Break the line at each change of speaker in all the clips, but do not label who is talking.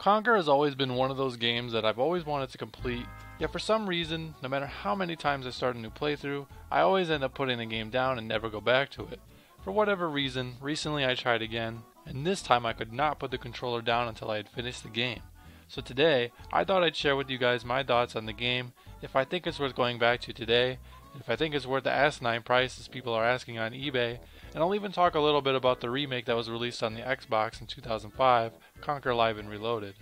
Conker has always been one of those games that I've always wanted to complete, yet for some reason, no matter how many times I start a new playthrough, I always end up putting the game down and never go back to it. For whatever reason, recently I tried again, and this time I could not put the controller down until I had finished the game. So today, I thought I'd share with you guys my thoughts on the game, if I think it's worth going back to today, and if I think it's worth the asinine prices people are asking on eBay, and I'll even talk a little bit about the remake that was released on the Xbox in 2005, Conker Live and Reloaded.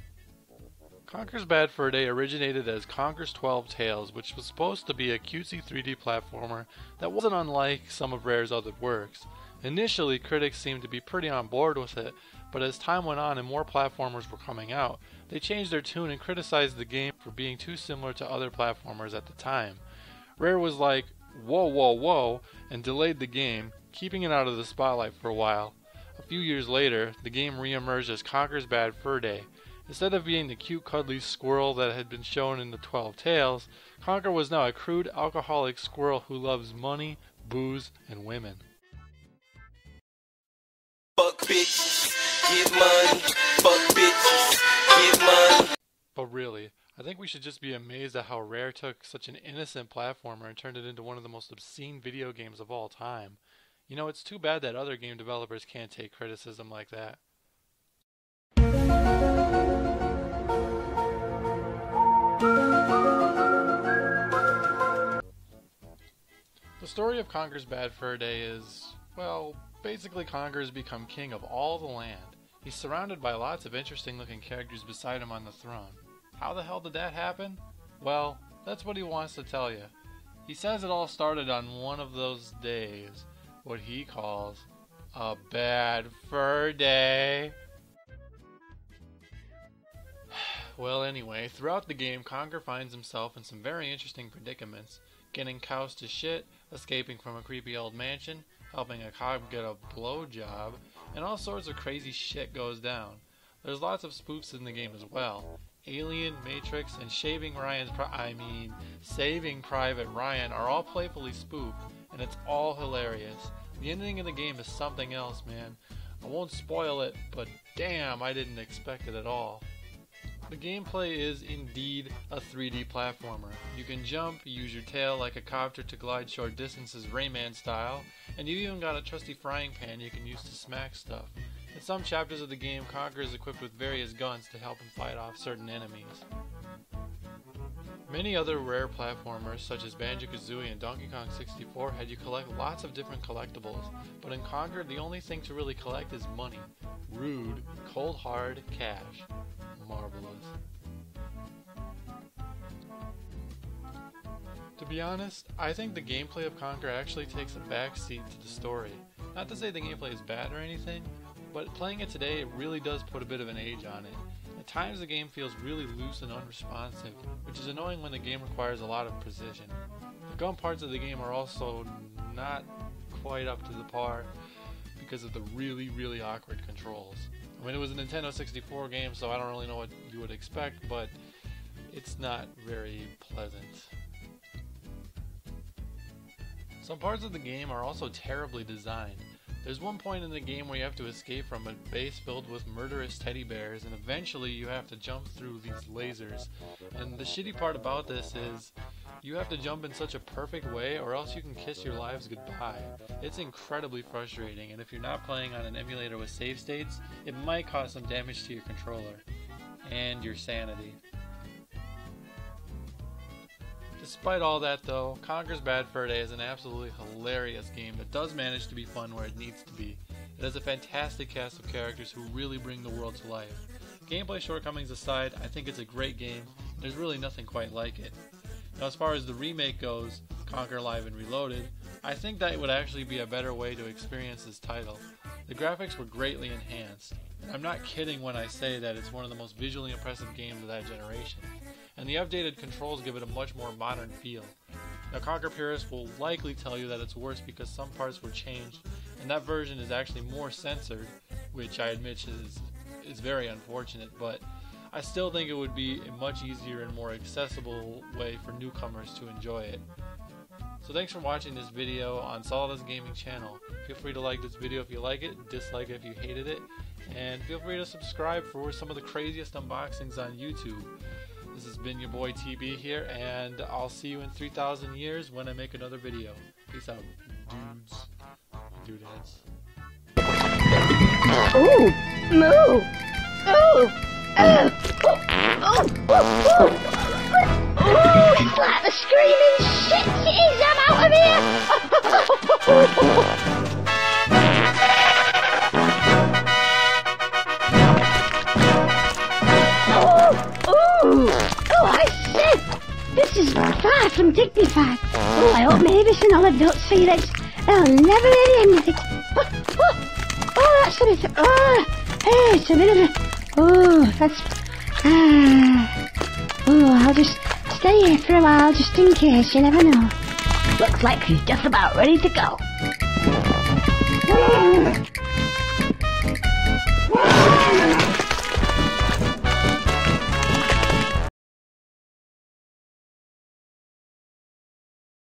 Conker's Bad Fur Day originated as Conker's 12 Tales, which was supposed to be a cutesy 3D platformer that wasn't unlike some of Rare's other works. Initially, critics seemed to be pretty on board with it, but as time went on and more platformers were coming out, they changed their tune and criticized the game for being too similar to other platformers at the time. Rare was like, whoa, whoa, whoa, and delayed the game, keeping it out of the spotlight for a while. A few years later, the game re-emerged as Conker's Bad Fur Day. Instead of being the cute cuddly squirrel that had been shown in the 12 Tales, Conker was now a crude alcoholic squirrel who loves money, booze, and women.
Fuck bitches, get money. Fuck bitches, get money.
But really, I think we should just be amazed at how Rare took such an innocent platformer and turned it into one of the most obscene video games of all time. You know, it's too bad that other game developers can't take criticism like that. The story of Conker's Bad Fur Day is, well, basically Conker has become king of all the land. He's surrounded by lots of interesting looking characters beside him on the throne. How the hell did that happen? Well, that's what he wants to tell you. He says it all started on one of those days, what he calls a bad fur day. Well, anyway, throughout the game, Conker finds himself in some very interesting predicaments. Getting cows to shit, escaping from a creepy old mansion, helping a cop get a blowjob, and all sorts of crazy shit goes down. There's lots of spoofs in the game as well. Alien, Matrix, and Saving Private Ryan are all playfully spoofed, and it's all hilarious. The ending of the game is something else, man. I won't spoil it, but damn, I didn't expect it at all. The gameplay is indeed a 3D platformer. You can jump, use your tail like a copter to glide short distances Rayman style, and you even got a trusty frying pan you can use to smack stuff. In some chapters of the game, Conker is equipped with various guns to help him fight off certain enemies. Many other Rare platformers, such as Banjo-Kazooie and Donkey Kong 64, had you collect lots of different collectibles, but in Conker, the only thing to really collect is money. Rude, cold hard cash. Marvelous. To be honest, I think the gameplay of Conker actually takes a backseat to the story. Not to say the gameplay is bad or anything, but playing it today, it really does put a bit of an age on it. At times the game feels really loose and unresponsive, which is annoying when the game requires a lot of precision. The gun parts of the game are also not quite up to the par because of the really awkward controls. I mean, it was a Nintendo 64 game, so I don't really know what you would expect, but it's not very pleasant. Some parts of the game are also terribly designed. There's one point in the game where you have to escape from a base filled with murderous teddy bears, and eventually you have to jump through these lasers. And the shitty part about this is, you have to jump in such a perfect way or else you can kiss your lives goodbye. It's incredibly frustrating, and if you're not playing on an emulator with save states, it might cause some damage to your controller. And your sanity. Despite all that though, Conker's Bad Fur Day is an absolutely hilarious game that does manage to be fun where it needs to be. It has a fantastic cast of characters who really bring the world to life. Gameplay shortcomings aside, I think it's a great game. There's really nothing quite like it. Now as far as the remake goes, Conker Live and Reloaded, I think that would actually be a better way to experience this title. The graphics were greatly enhanced, and I'm not kidding when I say that it's one of the most visually impressive games of that generation. And the updated controls give it a much more modern feel. Now Conker purists will likely tell you that it's worse because some parts were changed, and that version is actually more censored, which I admit is very unfortunate, but I still think it would be a much easier and more accessible way for newcomers to enjoy it. So thanks for watching this video on Solidus Gaming channel. Feel free to like this video if you like it, dislike it if you hated it, and feel free to subscribe for some of the craziest unboxings on YouTube. This has been your boy TB here, and I'll see you in 3,000 years when I make another video. Peace out, dudes and dudettes.
Ooh, moo! Ooh! Oh, it's like the screaming shit is! I'm out of here! Oh, I said, this is far from dignified. Oh, I hope Mavis and Olive don't see this. They'll never really end of it. Oh, that's a bit of, hey, it's a bit of a, that's, I'll just stay here for a while just in case, you never know. Looks like he's just about ready to go.